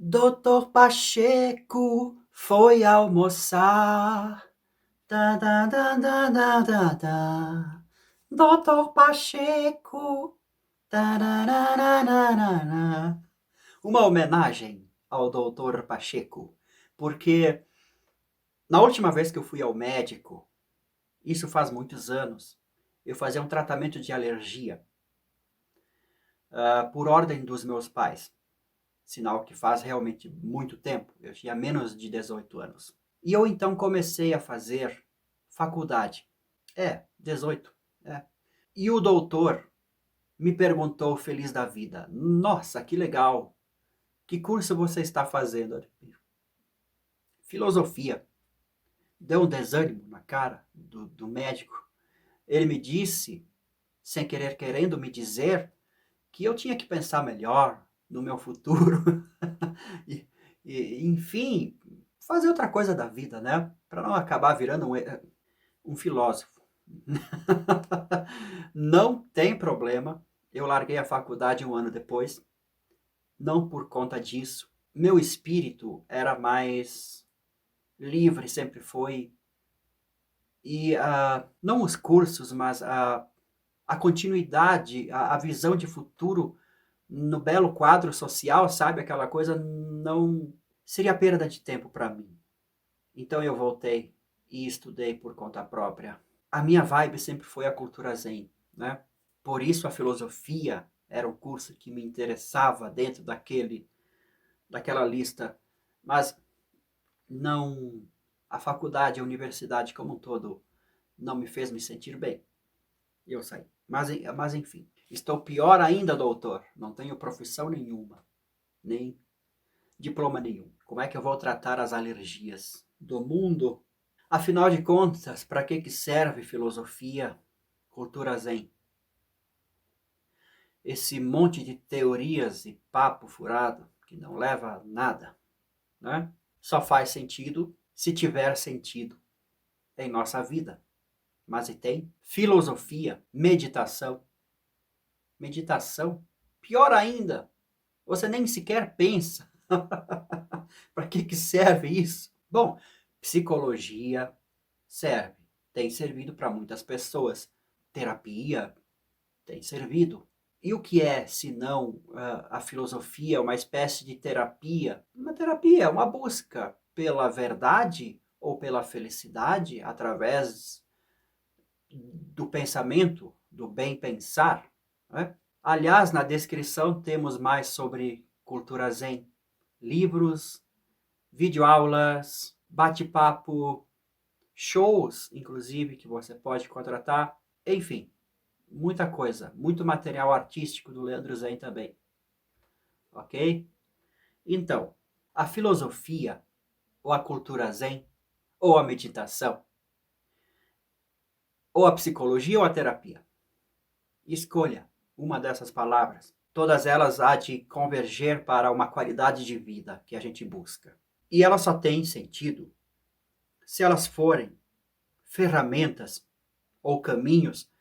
Doutor Pacheco foi almoçar. Da, da, da, da, da, da, da. Doutor Pacheco. Da, da, da, da, da, da, da. Uma homenagem ao Doutor Pacheco, porque na última vez que eu fui ao médico, isso faz muitos anos, eu fazia um tratamento de alergia, por ordem dos meus pais. Sinal que faz realmente muito tempo, eu tinha menos de 18 anos. E eu então comecei a fazer faculdade. 18. É. E o doutor me perguntou, feliz da vida: Nossa, que legal! Que curso você está fazendo? Filosofia. Deu um desânimo na cara do médico. Ele me disse, sem querer querendo me dizer, que eu tinha que pensar melhor no meu futuro. e, enfim, fazer outra coisa da vida, né? Para não acabar virando um filósofo. Não tem problema. Eu larguei a faculdade um ano depois. Não por conta disso. Meu espírito era mais livre, sempre foi. E não os cursos, mas a continuidade, a visão de futuro no belo quadro social, sabe? Aquela coisa não seria perda de tempo para mim. Então eu voltei e estudei por conta própria. A minha vibe sempre foi a cultura zen, né? Por isso a filosofia era um curso que me interessava dentro daquela lista, mas não, a faculdade, a universidade como um todo não me fez me sentir bem. Eu saí. Mas enfim, estou pior ainda, doutor. Não tenho profissão nenhuma, nem diploma nenhum. Como é que eu vou tratar as alergias do mundo? Afinal de contas, para que serve filosofia, cultura zen? Esse monte de teorias e papo furado que não leva a nada, né? Só faz sentido se tiver sentido em nossa vida. Mas e tem? Filosofia, meditação. Meditação? Pior ainda, você nem sequer pensa. Para que serve isso? Bom, psicologia serve. Tem servido para muitas pessoas. Terapia tem servido. E o que é, se não a filosofia, uma espécie de terapia? Uma terapia é uma busca pela verdade ou pela felicidade através do pensamento, do bem pensar, né? Aliás, na descrição temos mais sobre cultura zen, livros, videoaulas, bate-papo, shows, inclusive, que você pode contratar, enfim, muita coisa, muito material artístico do Leandro Zen também, ok? Então, a filosofia, ou a cultura zen, ou a meditação, ou a psicologia ou a terapia. Escolha uma dessas palavras. Todas elas há de converger para uma qualidade de vida que a gente busca. E ela só tem sentido se elas forem ferramentas ou caminhos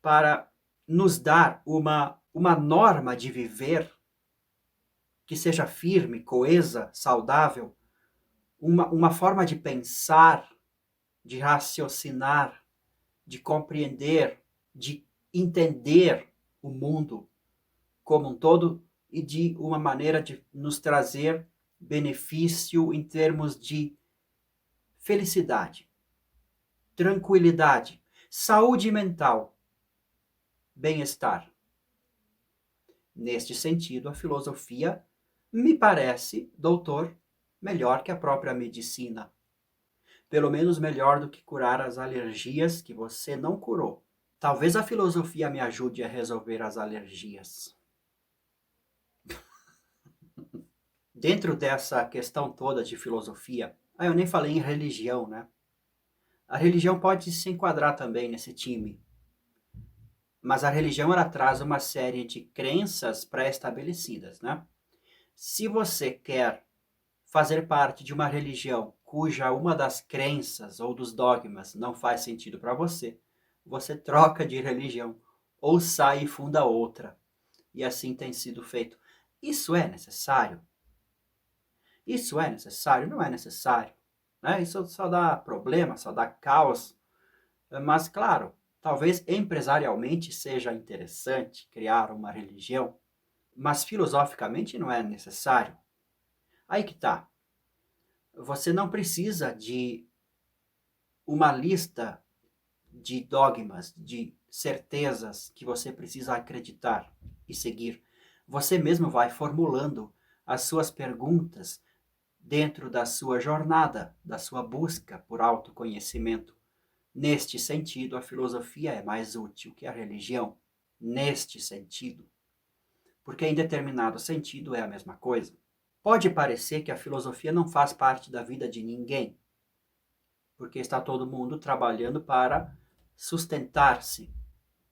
para nos dar uma norma de viver que seja firme, coesa, saudável, uma forma de pensar, de raciocinar, de compreender, de entender o mundo como um todo e de uma maneira de nos trazer benefício em termos de felicidade, tranquilidade, saúde mental, bem-estar. Neste sentido, a filosofia me parece, doutor, melhor que a própria medicina. Pelo menos melhor do que curar as alergias que você não curou. Talvez a filosofia me ajude a resolver as alergias. Dentro dessa questão toda de filosofia, eu nem falei em religião, né? A religião pode se enquadrar também nesse time. Mas a religião ela traz uma série de crenças pré-estabelecidas, né? Se você quer fazer parte de uma religião cuja uma das crenças ou dos dogmas não faz sentido para você, você troca de religião ou sai e funda outra. E assim tem sido feito. Isso é necessário? Isso é necessário? Não é necessário, né? Isso só dá problema, só dá caos. Mas, claro, talvez empresarialmente seja interessante criar uma religião, mas filosoficamente não é necessário. Aí que tá. Você não precisa de uma lista de dogmas, de certezas que você precisa acreditar e seguir. Você mesmo vai formulando as suas perguntas dentro da sua jornada, da sua busca por autoconhecimento. Neste sentido, a filosofia é mais útil que a religião. Neste sentido. Porque em determinado sentido é a mesma coisa. Pode parecer que a filosofia não faz parte da vida de ninguém, porque está todo mundo trabalhando para sustentar-se.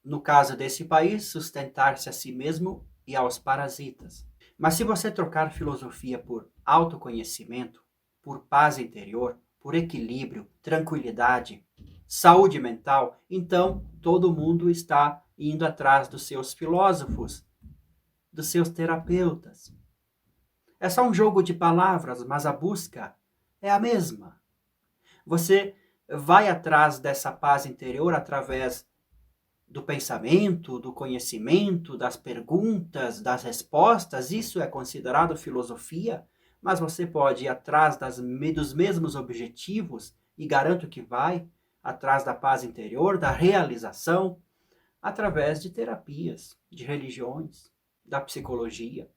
No caso desse país, sustentar-se a si mesmo e aos parasitas. Mas se você trocar filosofia por autoconhecimento, por paz interior, por equilíbrio, tranquilidade, saúde mental, então todo mundo está indo atrás dos seus filósofos, dos seus terapeutas. É só um jogo de palavras, mas a busca é a mesma. Você vai atrás dessa paz interior através do pensamento, do conhecimento, das perguntas, das respostas. Isso é considerado filosofia, mas você pode ir atrás dos mesmos objetivos, e garanto que vai, atrás da paz interior, da realização, através de terapias, de religiões, da psicologia,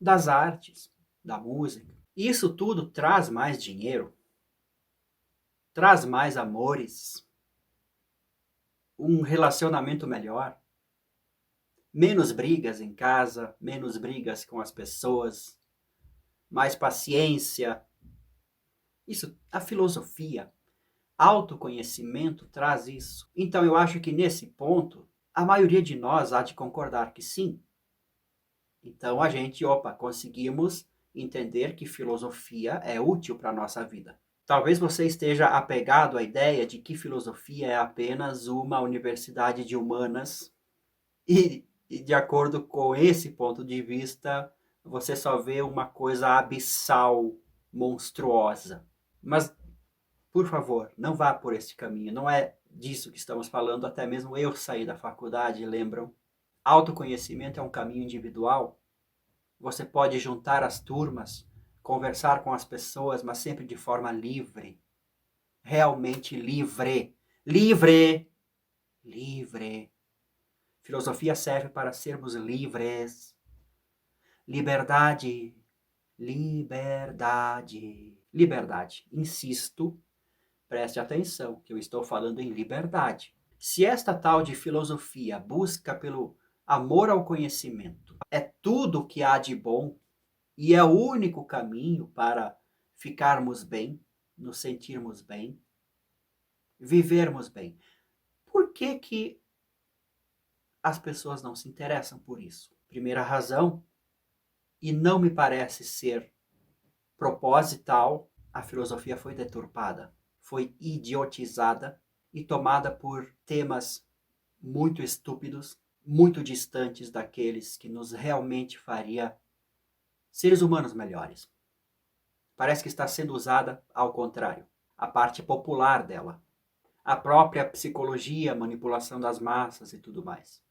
das artes, da música. Isso tudo traz mais dinheiro, traz mais amores, um relacionamento melhor, menos brigas em casa, menos brigas com as pessoas, mais paciência. Isso, a filosofia, autoconhecimento traz isso. Então eu acho que nesse ponto, a maioria de nós há de concordar que sim. Então a gente, conseguimos entender que filosofia é útil para a nossa vida. Talvez você esteja apegado à ideia de que filosofia é apenas uma universidade de humanas e de acordo com esse ponto de vista, você só vê uma coisa abissal, monstruosa. Mas, por favor, não vá por este caminho. Não é disso que estamos falando. Até mesmo eu saí da faculdade, lembram? Autoconhecimento é um caminho individual. Você pode juntar as turmas, conversar com as pessoas, mas sempre de forma livre. Realmente livre. Livre! Livre. Filosofia serve para sermos livres. Liberdade. Liberdade. Liberdade. Insisto, preste atenção, que eu estou falando em liberdade. Se esta tal de filosofia busca pelo amor ao conhecimento é tudo o que há de bom e é o único caminho para ficarmos bem, nos sentirmos bem, vivermos bem, por que as pessoas não se interessam por isso? Primeira razão, e não me parece ser proposital, a filosofia foi deturpada, foi idiotizada e tomada por temas muito estúpidos, muito distantes daqueles que nos realmente faria seres humanos melhores. Parece que está sendo usada ao contrário, a parte popular dela, a própria psicologia, manipulação das massas e tudo mais.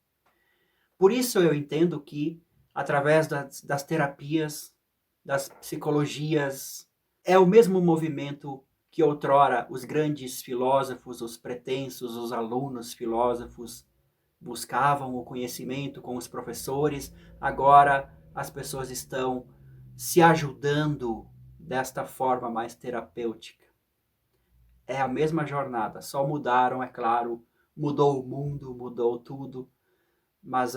Por isso eu entendo que, através das terapias, das psicologias, é o mesmo movimento que outrora os grandes filósofos, os pretensos, os alunos filósofos buscavam o conhecimento com os professores, agora as pessoas estão se ajudando desta forma mais terapêutica. É a mesma jornada, só mudaram, é claro, mudou o mundo, mudou tudo, mas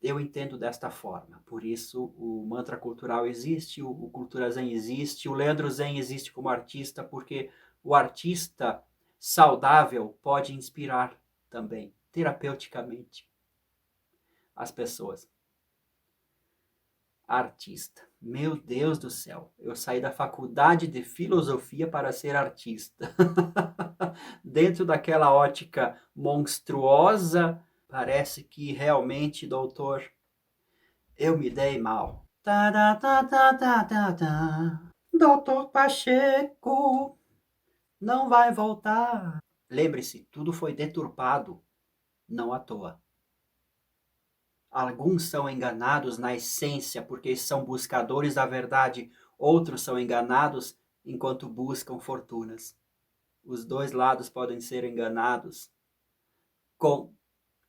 eu entendo desta forma. Por isso o mantra cultural existe, o Cultura Zen existe, o Leandro Zen existe como artista, porque o artista saudável pode inspirar também, terapeuticamente, as pessoas. Artista. Meu Deus do céu, eu saí da faculdade de filosofia para ser artista. Dentro daquela ótica monstruosa, parece que realmente, doutor, eu me dei mal. Tá, tá, tá, tá, tá, tá, tá. Doutor Pacheco não vai voltar. Lembre-se, tudo foi deturpado, não à toa. Alguns são enganados na essência porque são buscadores da verdade, outros são enganados enquanto buscam fortunas. Os dois lados podem ser enganados com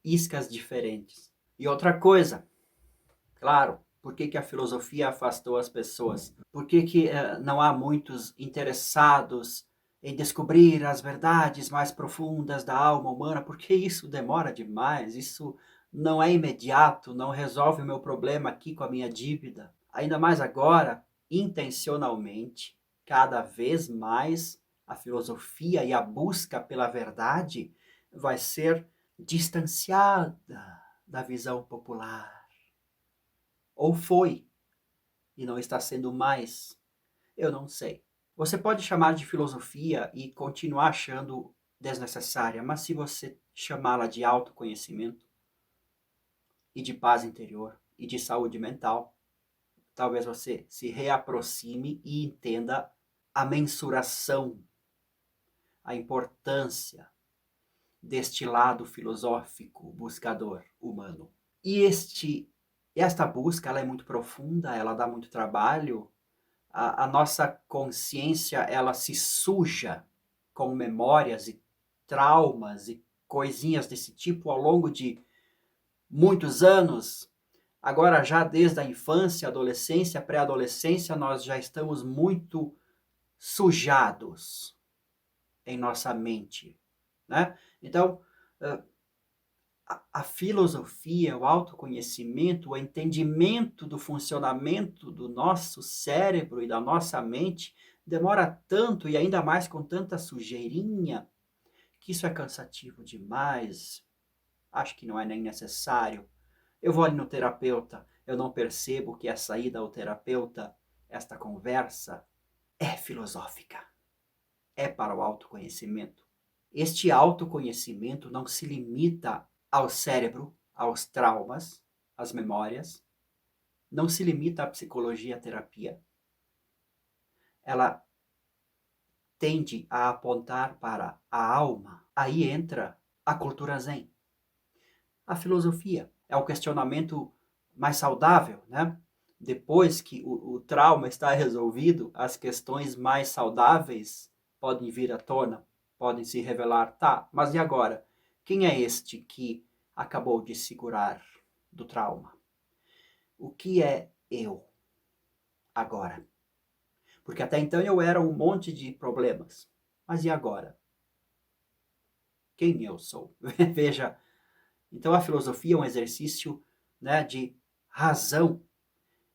iscas diferentes. E outra coisa, claro, por que que a filosofia afastou as pessoas? Por que que não há muitos interessados em descobrir as verdades mais profundas da alma humana? Porque isso demora demais, isso não é imediato, não resolve o meu problema aqui com a minha dívida. Ainda mais agora, intencionalmente, cada vez mais a filosofia e a busca pela verdade vai ser distanciada da visão popular. Ou foi, e não está sendo mais. Eu não sei. Você pode chamar de filosofia e continuar achando desnecessária, mas se você chamá-la de autoconhecimento e de paz interior e de saúde mental, talvez você se reaproxime e entenda a mensuração, a importância deste lado filosófico buscador humano. E esta busca ela é muito profunda, ela dá muito trabalho. A nossa consciência ela se suja com memórias e traumas e coisinhas desse tipo ao longo de muitos anos. Agora, já desde a infância, adolescência, pré-adolescência, nós já estamos muito sujados em nossa mente, né? Então, a filosofia, o autoconhecimento, o entendimento do funcionamento do nosso cérebro e da nossa mente demora tanto e ainda mais com tanta sujeirinha que isso é cansativo demais. Acho que não é nem necessário. Eu vou ali no terapeuta, eu não percebo que a saída ao terapeuta, esta conversa, é filosófica, é para o autoconhecimento. Este autoconhecimento não se limita ao cérebro, aos traumas, às memórias, não se limita à psicologia, à terapia. Ela tende a apontar para a alma. Aí entra a cultura zen. A filosofia é o questionamento mais saudável, né? Depois que o trauma está resolvido, as questões mais saudáveis podem vir à tona, podem se revelar. Tá, mas e agora? Quem é este que acabou de se curar do trauma? O que é eu agora? Porque até então eu era um monte de problemas. Mas e agora? Quem eu sou? Veja, então a filosofia é um exercício, né, de razão.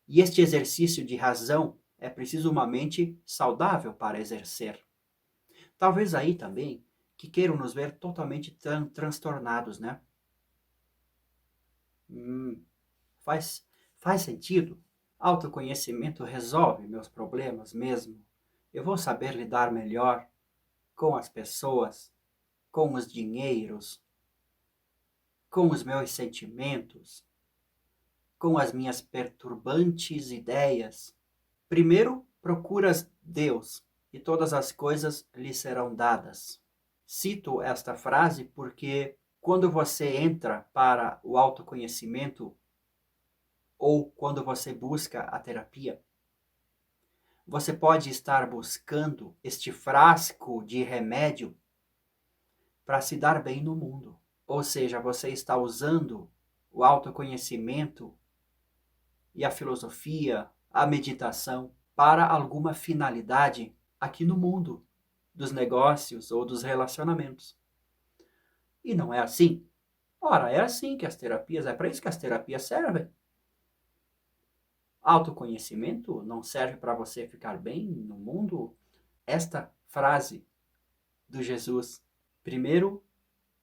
E este exercício de razão é preciso uma mente saudável para exercer. Talvez aí também que queiram nos ver totalmente transtornados, né? Hum, faz, faz sentido? Autoconhecimento resolve meus problemas mesmo? Eu vou saber lidar melhor com as pessoas, com os dinheiros, com os meus sentimentos, com as minhas perturbantes ideias. Primeiro procuras Deus, e todas as coisas lhe serão dadas. Cito esta frase porque quando você entra para o autoconhecimento ou quando você busca a terapia, você pode estar buscando este frasco de remédio para se dar bem no mundo. Ou seja, você está usando o autoconhecimento e a filosofia, a meditação, para alguma finalidade aqui no mundo dos negócios ou dos relacionamentos. E não é assim. Ora, é assim que as terapias, é para isso que as terapias servem. Autoconhecimento não serve para você ficar bem no mundo? Esta frase do Jesus, primeiro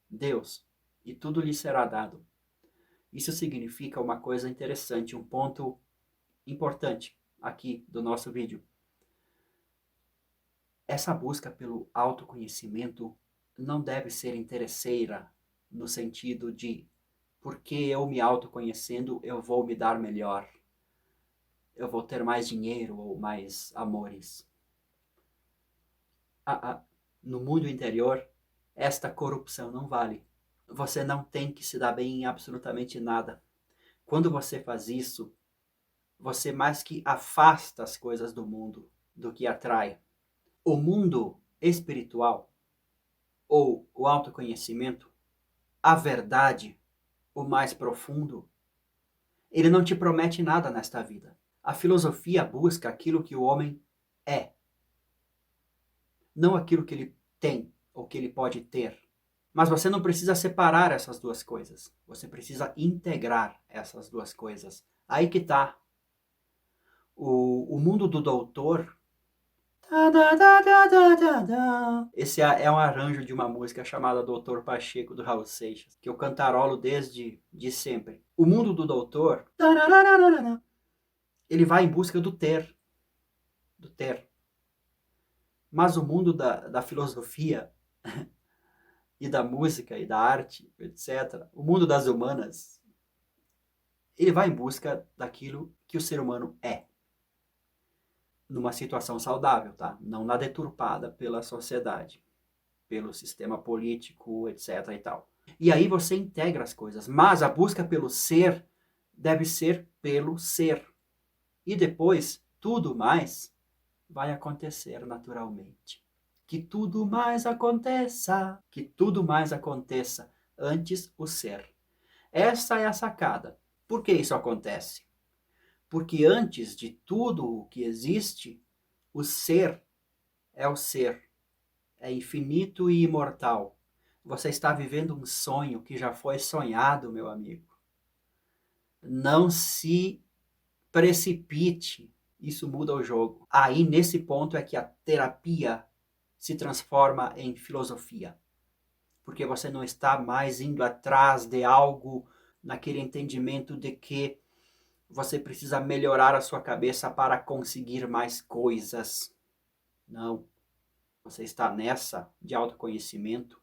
Deus, e tudo lhe será dado. Isso significa uma coisa interessante, um ponto importante aqui do nosso vídeo. Essa busca pelo autoconhecimento não deve ser interesseira no sentido de porque eu me autoconhecendo eu vou me dar melhor. eu vou ter mais dinheiro ou mais amores. No mundo interior, esta corrupção não vale. Você não tem que se dar bem em absolutamente nada. Quando você faz isso, você mais que afasta as coisas do mundo do que atrai. O mundo espiritual, ou o autoconhecimento, a verdade, o mais profundo, ele não te promete nada nesta vida. A filosofia busca aquilo que o homem é, não aquilo que ele tem ou que ele pode ter. Mas você não precisa separar essas duas coisas. Você precisa integrar essas duas coisas. Aí que tá. O mundo do doutor. Esse é um arranjo de uma música chamada Doutor Pacheco, do Raul Seixas, que eu cantarolo desde sempre. O mundo do doutor, ele vai em busca do ter. Do ter. Mas o mundo da filosofia e da música e da arte, etc., o mundo das humanas, ele vai em busca daquilo que o ser humano é. Numa situação saudável, tá? Não na deturpada pela sociedade, pelo sistema político, etc. e tal. E aí você integra as coisas, mas a busca pelo ser deve ser pelo ser. E depois, tudo mais vai acontecer naturalmente. Que tudo mais aconteça, que tudo mais aconteça, antes o ser. Essa é a sacada. Por que isso acontece? Porque antes de tudo o que existe, o ser é o ser. É infinito e imortal. Você está vivendo um sonho que já foi sonhado, meu amigo. Não se precipite. Isso muda o jogo. Aí, nesse ponto, é que a terapia se transforma em filosofia. Porque você não está mais indo atrás de algo naquele entendimento de que você precisa melhorar a sua cabeça para conseguir mais coisas. Não. Você está nessa de autoconhecimento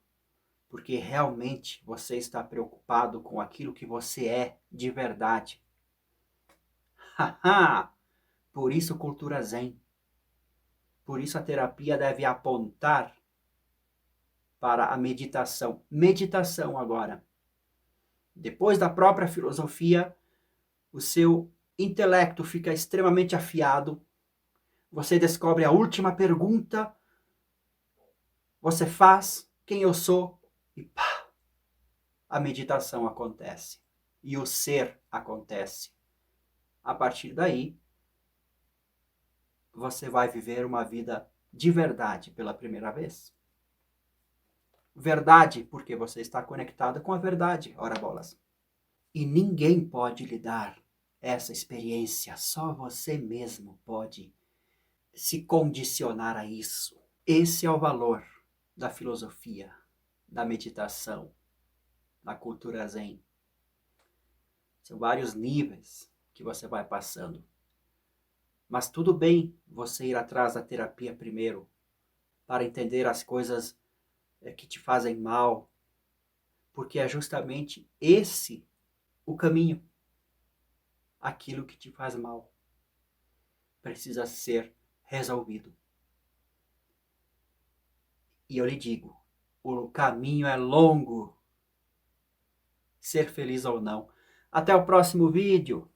porque realmente você está preocupado com aquilo que você é de verdade. Haha! Por isso cultura zen. Por isso a terapia deve apontar para a meditação. Meditação agora. Depois da própria filosofia, o seu intelecto fica extremamente afiado. Você descobre a última pergunta. Você faz quem eu sou e pá! A meditação acontece. E o ser acontece. A partir daí, você vai viver uma vida de verdade pela primeira vez. Verdade, porque você está conectado com a verdade, ora bolas. E ninguém pode lhe dar essa experiência, só você mesmo pode se condicionar a isso. Esse é o valor da filosofia, da meditação, da cultura zen. São vários níveis que você vai passando. Mas tudo bem você ir atrás da terapia primeiro, para entender as coisas que te fazem mal, porque é justamente esse o caminho. Aquilo que te faz mal precisa ser resolvido. E eu lhe digo, o caminho é longo, ser feliz ou não. Até o próximo vídeo.